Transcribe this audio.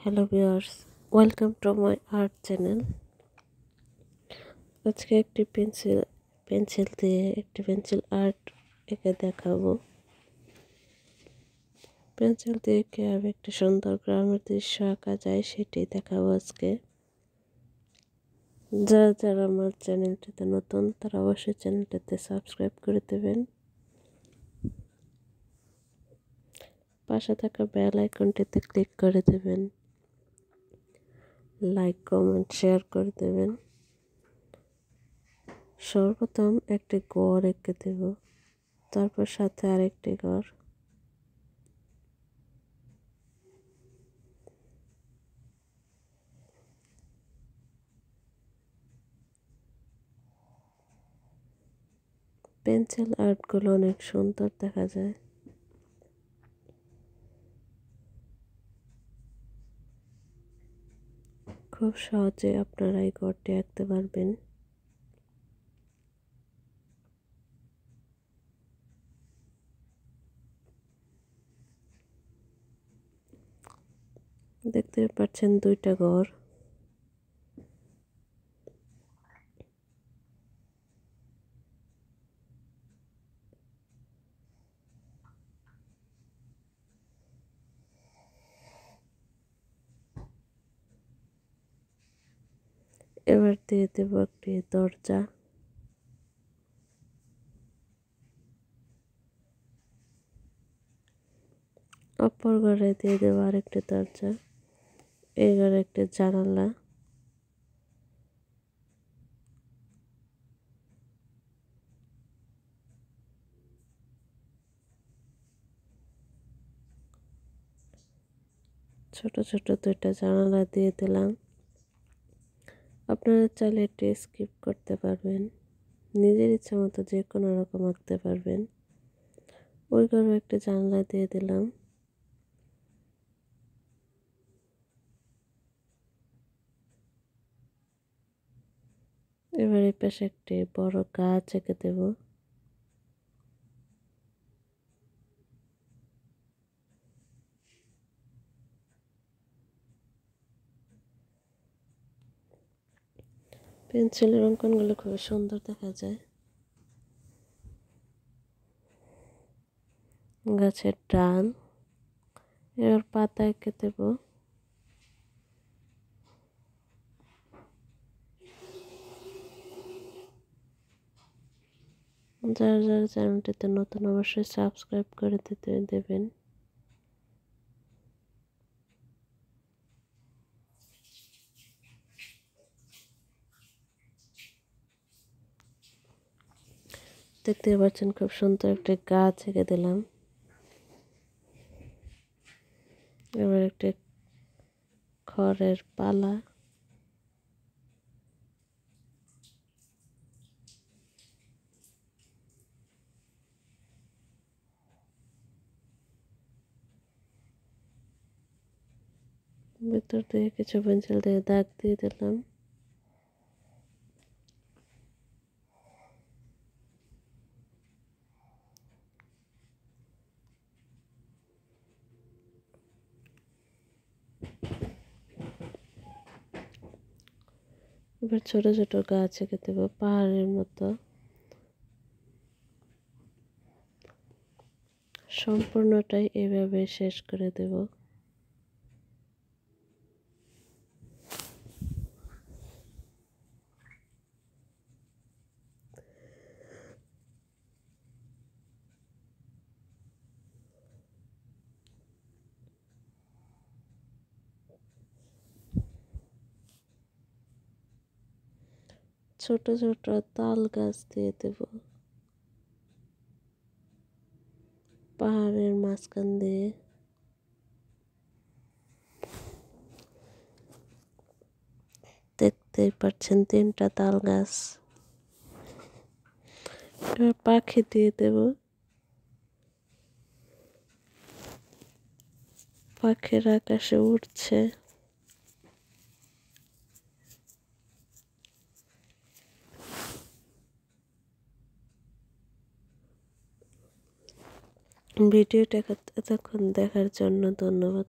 Hello viewers, welcome to my art channel. আজকে একটি pencil দিয়ে একটি পেন্সিল আর্ট এঁকে দেখাবো। পেন্সিল দিয়ে কীভাবে একটি সুন্দর গ্রামের দৃশ্য আঁকা যায় সেটাই দেখাবো আজকে। যারা আমার চ্যানেলটিতে নতুন তারা অবশ্যই চ্যানেলটিতে সাবস্ক্রাইব করে দেবেন। পাশে থাকা বেল আইকনটিতে ক্লিক করে দেবেন, লাইক কমেন্ট শেয়ার করে দেবেন। সর্বপ্রথম একটি ঘর এঁকে দেব, তারপর সাথে আরেকটি ঘর, পেন্সিল আর্টগুলো অনেক সুন্দর দেখা যায়। খুব সহজে আপনারা এই ঘরটি আঁকতে পারবেন। দেখতে পাচ্ছেন দুইটা ঘর। এবার দিয়ে দেব একটি দরজা। অপর ঘরে দিয়ে দেব আরেকটি দরজা। এই ঘরে একটি জানালা। ছোট ছোট দুইটা জানালা দিয়ে দিলাম। আপনারা চাইলে এটি স্কিপ করতে পারবেন, নিজের ইচ্ছা মতো যে কোনো রকম আঁকতে পারবেন। ওই ঘরে একটা জানলা দিয়ে দিলাম। এবার এই পাশে একটি বড় গাছ এঁকে দেব। পেন্সিলের অঙ্কনগুলো খুবই সুন্দর দেখা যায়। গাছের ডাল, এবার পাতা এঁকে দেব। যারা চ্যানেলটিতে নতুন অবশ্যই সাবস্ক্রাইব করে দেবেন। দেখতে পাচ্ছেন খুব সুন্দর একটি গাছ এঁকে দিলাম। এবার একটি খড়ের পালা, ভিতর দিয়ে কিছু পেন্সিল দিয়ে দাগ দিয়ে দিলাম। এবার ছোট ছোট গাছ এঁকে দেব পাহাড়ের মতো। সম্পূর্ণটাই এভাবে শেষ করে দেব। ছোট ছোট তাল গাছ দিয়ে দেব পাহাড়ের মাঝখান দিয়ে। দেখতেই পাচ্ছেন তিনটা তাল গাছ। এবার পাখি দিয়ে দেব। পাখির আকাশে উড়ছে। ভিডিওটা এতক্ষণ দেখার জন্য ধন্যবাদ।